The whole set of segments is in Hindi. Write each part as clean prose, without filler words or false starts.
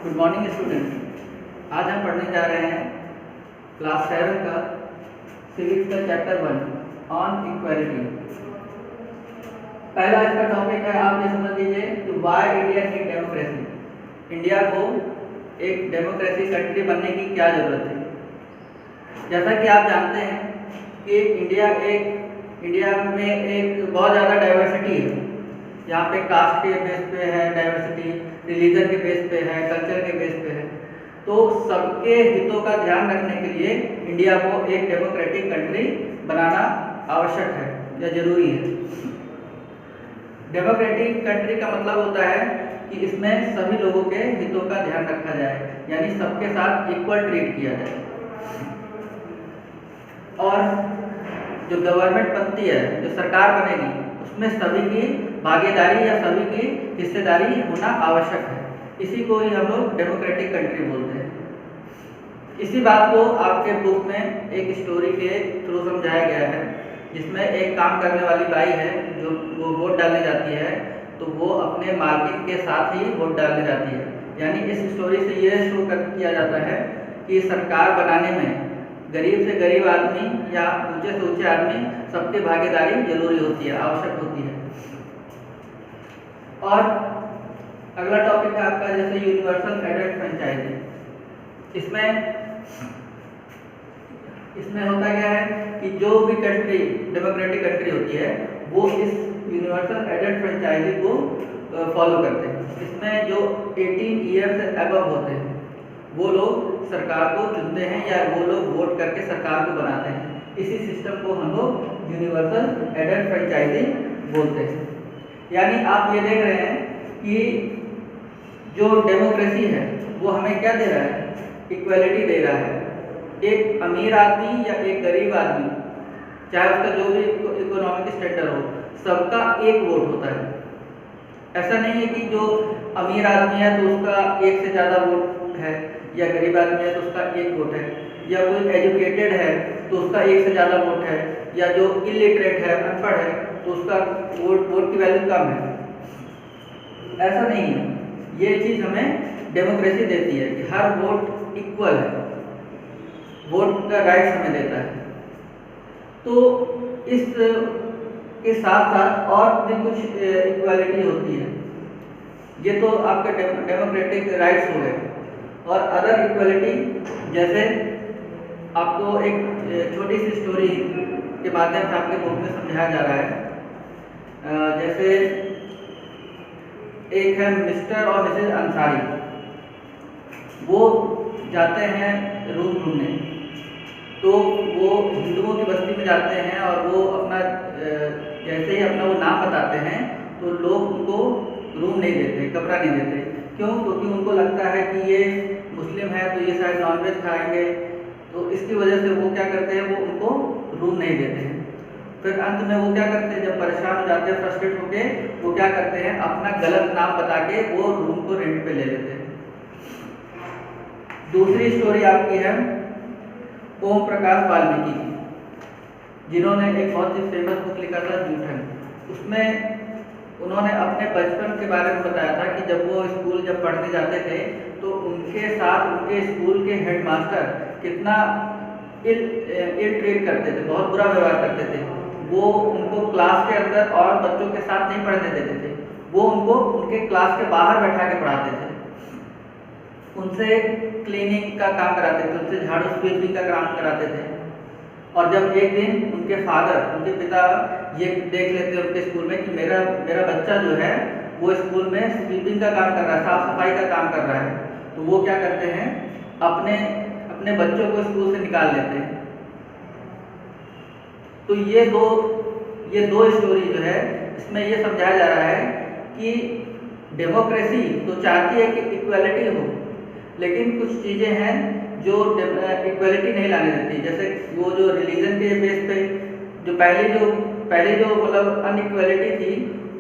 Good morning student. आज हम पढ़ने जा रहे हैं क्लास 7 का सिविक्स का चैप्टर 1 ऑन इक्वालिटी। पहला इसका टॉपिक है, आप ये समझ लीजिए कि why India need democracy. India को एक डेमोक्रेसी कंट्री बनने की क्या ज़रूरत है। जैसा कि आप जानते हैं कि इंडिया में एक बहुत ज़्यादा डाइवर्सिटी है। यहाँ पे कास्ट के बेस पे है डाइवर्सिटी, रिलीजन के बेस पे है, कल्चर के बेस पे है। तो सबके हितों का ध्यान रखने के लिए इंडिया को एक डेमोक्रेटिक कंट्री बनाना आवश्यक है या जरूरी है। डेमोक्रेटिक कंट्री का मतलब होता है कि इसमें सभी लोगों के हितों का ध्यान रखा जाए, यानी सबके साथ इक्वल ट्रीट किया जाए। और जो गवर्नमेंट बनती है, जो सरकार बनेगी, उसमें सभी की भागीदारी या सभी की हिस्सेदारी होना आवश्यक है। इसी को ही हम लोग डेमोक्रेटिक कंट्री बोलते हैं। इसी बात को आपके बुक में एक स्टोरी के थ्रू समझाया गया है, जिसमें एक काम करने वाली बाई है जो वो वोट डालने जाती है, तो वो अपने मालकिन के साथ ही वोट डालने जाती है। यानी इस स्टोरी से ये शो किया जाता है कि सरकार बनाने में गरीब से गरीब आदमी या ऊंचे से ऊंचे आदमी सबकी भागीदारी जरूरी होती है, आवश्यक होती है। और अगला टॉपिक है आपका जैसे यूनिवर्सल एडेड फ्रेंचाइजी। इसमें होता क्या है कि जो भी कंट्री डेमोक्रेटिक कंट्री होती है वो इस यूनिवर्सल एडेड फ्रेंचाइजी को फॉलो करते हैं। इसमें जो 18 ईयर से अबव होते हैं वो लोग सरकार को चुनते हैं या वो लोग वोट करके सरकार को बनाते हैं। इसी सिस्टम को हम लोग यूनिवर्सल एडेड फ्रेंचाइजी बोलते हैं। यानी आप ये देख रहे हैं कि जो डेमोक्रेसी है वो हमें क्या दे रहा है, इक्वालिटी दे रहा है। एक अमीर आदमी या एक गरीब आदमी, चाहे उसका जो भी इकोनॉमिक स्टेटस हो, सबका एक वोट होता है। ऐसा नहीं है कि जो अमीर आदमी है तो उसका एक से ज़्यादा वोट है, या गरीब आदमी है तो उसका एक वोट है, या कोई एजुकेटेड है तो उसका एक से ज़्यादा वोट है, या जो इलिटरेट है, अनपढ़ है, तो उसका वोट की वैल्यू कम है। ऐसा नहीं है। ये चीज़ हमें डेमोक्रेसी देती है कि हर वोट इक्वल है, वोट का राइट हमें देता है। तो इस के साथ साथ और भी कुछ इक्वालिटी होती है। ये तो आपके डेमोक्रेटिक राइट्स हो गए। और अदर इक्वालिटी, जैसे आपको एक छोटी सी स्टोरी के माध्यम से आपके बुक में समझाया जा रहा है। जैसे एक है मिस्टर और मिसेज अंसारी, वो जाते हैं रूम ढूंढने। तो वो हिंदुओं की बस्ती में जाते हैं और वो अपना जैसे ही अपना वो नाम बताते हैं तो लोग उनको रूम नहीं देते, कमरा नहीं देते। क्यों? क्योंकि उनको लगता है कि ये मुस्लिम है तो ये शायद नॉनवेज खाएंगे। तो इसकी वजह से वो क्या करते हैं, वो उनको रूम नहीं देते हैं। फिर अंत में वो क्या करते हैं, जब परेशान हो जाते हैं, फ्रस्ट्रेट होके वो क्या करते हैं, अपना गलत नाम बता के वो रूम को रेंट पे ले लेते हैं। दूसरी स्टोरी आपकी है ओम प्रकाश वाल्मीकि की, जिन्होंने एक बहुत ही फेमस बुक लिखा था जूठन। उसमें उन्होंने अपने बचपन के बारे में बताया था कि जब वो स्कूल जब पढ़ने जाते थे तो उनके साथ उनके स्कूल के हेडमास्टर कितना इल ट्रीट करते थे, बहुत बुरा व्यवहार करते थे। वो उनको क्लास के अंदर और बच्चों के साथ नहीं पढ़ने देते थे, वो उनको उनके क्लास के बाहर बैठा के पढ़ाते थे। उनसे क्लीनिंग का काम कराते थे, उनसे झाड़ू स्वीपिंग का काम कराते थे। और जब एक दिन उनके फादर, उनके पिता ये देख लेते उनके स्कूल में कि मेरा बच्चा जो है वो स्कूल में स्वीपिंग का काम कर रहा है, साफ सफाई का काम कर रहा है, तो वो क्या करते हैं, अपने बच्चों को स्कूल से निकाल लेते हैं। तो ये दो स्टोरी जो है, इसमें ये समझाया जा रहा है कि डेमोक्रेसी तो चाहती है कि इक्वालिटी हो, लेकिन कुछ चीज़ें हैं जो इक्वालिटी नहीं लाने देती। जैसे वो जो रिलीजन के बेस पे जो पहले जो मतलब अनइक्वालिटी थी,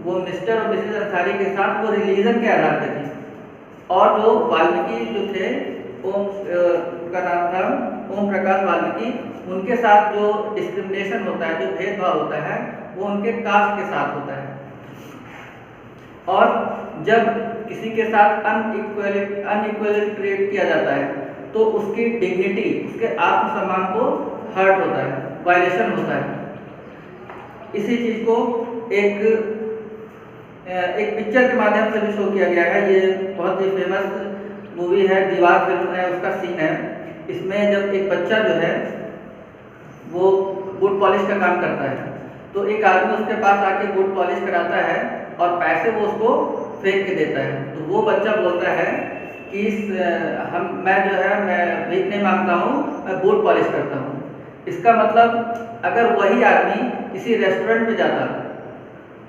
वो मिस्टर और मिसेज अंसारी के साथ वो रिलीजन के आधार पे थी। और जो वाल्मीकि जो थे, उनका नाम था ओम प्रकाश वाल्मीकि, उनके साथ जो डिस्क्रिमिनेशन होता है, जो भेदभाव होता है, वो उनके कास्ट के साथ होता है। और जब किसी के साथ अनइक्वल ट्रीट किया जाता है तो उसकी डिग्निटी, उसके आत्मसम्मान को हर्ट होता है, वायलेशन होता है। इसी चीज़ को एक पिक्चर के माध्यम से भी शो किया गया है। ये बहुत ही फेमस मूवी है, दीवार फिल्म है, उसका सीन है। इसमें जब एक बच्चा जो है वो बूट पॉलिश का काम करता है तो एक आदमी उसके पास आके बूट पॉलिश कराता है और पैसे वो उसको फेंक के देता है। तो वो बच्चा बोलता है कि मैं भीख नहीं मांगता हूँ, मैं बूट पॉलिश करता हूँ। इसका मतलब अगर वही आदमी किसी रेस्टोरेंट में जाता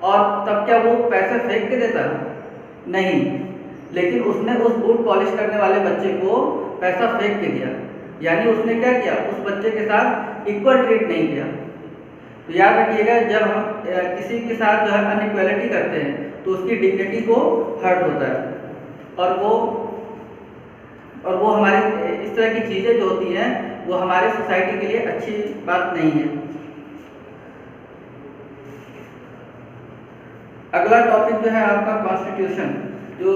और तब क्या वो पैसे फेंक के देता? नहीं, लेकिन उसने उस बूट पॉलिश करने वाले बच्चे को पैसा फेंक के दिया। यानी उसने क्या किया? उस बच्चे के साथ इक्वल ट्रीट नहीं किया। तो याद रखिएगा, जब हम किसी के साथ जो है अनइक्वलिटी करते हैं तो उसकी डिग्निटी को हर्ट होता है और वो हमारी इस तरह की चीज़ें जो होती हैं वो हमारे सोसाइटी के लिए अच्छी बात नहीं है। अगला टॉपिक जो है आपका कॉन्स्टिट्यूशन। जो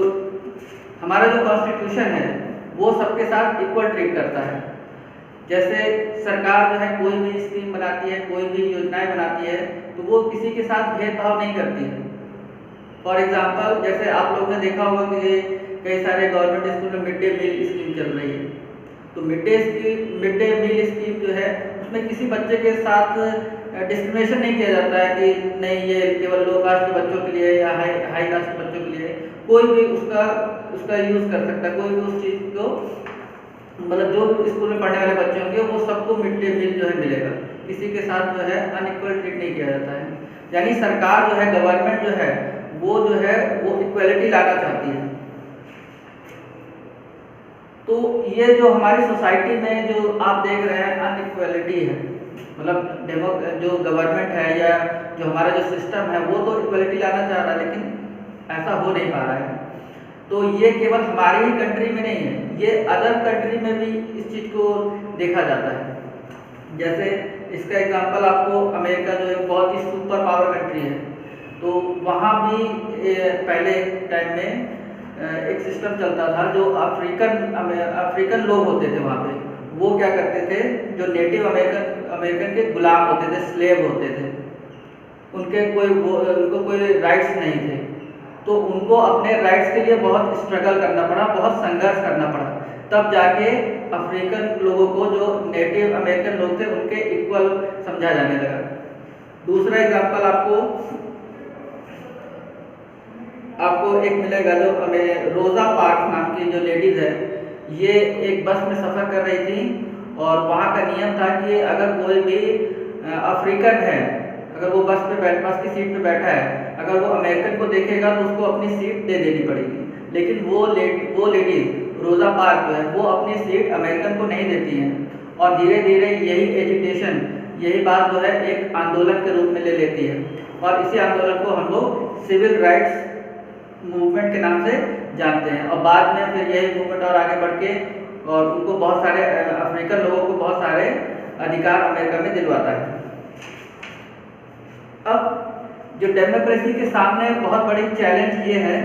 हमारा जो कॉन्स्टिट्यूशन है वो सबके साथ इक्वल ट्रीट करता है। जैसे सरकार जो है कोई भी स्कीम बनाती है, कोई भी योजनाएं बनाती है तो वो किसी के साथ भेदभाव नहीं करती है। फॉर एग्जांपल, जैसे आप लोगों ने देखा होगा कि कई सारे गवर्नमेंट स्कूल में मिड डे मील स्कीम चल रही है। तो मिड डे मील स्कीम जो है उसमें किसी बच्चे के साथ डिस्क्रिमिनेशन नहीं किया जाता है कि नहीं ये केवल लो कास्ट के बच्चों के लिए या हाई कास्ट के बच्चों के लिए। कोई भी उसका यूज़ कर सकता है, कोई भी उस चीज़ को, मतलब जो भी स्कूल में पढ़ने वाले बच्चे होंगे वो सबको मिड डे मील जो है मिलेगा। किसी के साथ जो है अनइक्वल ट्रीट नहीं किया जाता है। यानी सरकार जो है, गवर्नमेंट जो है वो इक्वलिटी लाना चाहती है। तो ये जो हमारी सोसाइटी में जो आप देख रहे हैं अनइक्वलिटी है, मतलब जो गवर्नमेंट है या जो हमारा जो सिस्टम है वो तो इक्वलिटी लाना चाह रहा है, लेकिन ऐसा हो नहीं पा रहा है। तो ये केवल हमारी ही कंट्री में नहीं है, ये अदर कंट्री में भी इस चीज़ को देखा जाता है। जैसे इसका एग्जांपल आपको अमेरिका, जो एक बहुत ही सुपर पावर कंट्री है, तो वहाँ भी पहले टाइम में एक सिस्टम चलता था। जो अफ्रीकन लोग होते थे वहाँ पे, वो क्या करते थे, जो नेटिव अमेरिकन के गुलाम होते थे, स्लेव होते थे, उनको कोई राइट्स नहीं थे। तो उनको अपने राइट्स के लिए बहुत स्ट्रगल करना पड़ा, बहुत संघर्ष करना पड़ा, तब जाके अफ्रीकन लोगों को, जो नेटिव अमेरिकन लोग थे, उनके इक्वल समझा जाने लगा। दूसरा एग्जांपल आपको एक मिलेगा, जो रोज़ा पार्क्स नाम की जो लेडीज़ है, ये एक बस में सफ़र कर रही थी और वहाँ का नियम था कि अगर कोई भी अफ्रीकन है, अगर वो बस की सीट पे बैठा है, अगर वो अमेरिकन को देखेगा तो उसको अपनी सीट दे देनी पड़ेगी। लेकिन वो लेडीज़ रोज़ा पार्क जो है वो अपनी सीट अमेरिकन को नहीं देती हैं और धीरे धीरे यही बात जो है एक आंदोलन के रूप में ले लेती है और इसी आंदोलन को हम लोग सिविल राइट्स मूवमेंट के नाम से जानते हैं। और बाद में फिर यही मूवमेंट और आगे बढ़ के और उनको बहुत सारे अफ्रीकन लोगों को बहुत सारे अधिकार अमेरिका में दिलवाता है। अब जो डेमोक्रेसी के सामने बहुत बड़ी चैलेंज ये है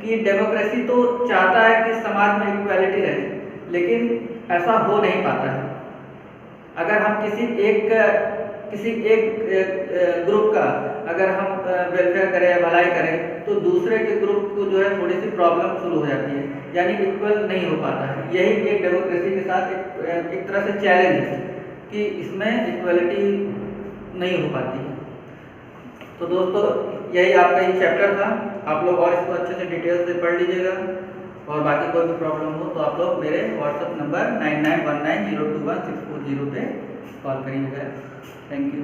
कि डेमोक्रेसी तो चाहता है कि समाज में इक्वालिटी रहे, लेकिन ऐसा हो नहीं पाता है। अगर हम किसी एक ग्रुप का अगर हम वेलफेयर करें या भलाई करें तो दूसरे के ग्रुप को जो है थोड़ी सी प्रॉब्लम शुरू हो जाती है, यानी इक्वल नहीं हो पाता है। यही एक डेमोक्रेसी के साथ एक तरह से चैलेंज है कि इसमें इक्वलिटी नहीं हो पाती है। तो दोस्तों, यही आपका ये चैप्टर था। आप लोग और इसको अच्छे से डिटेल से पढ़ लीजिएगा और बाकी कोई भी प्रॉब्लम हो तो आप लोग मेरे व्हाट्सएप नंबर 9919021640 पे कॉल करिएगा। Thank you.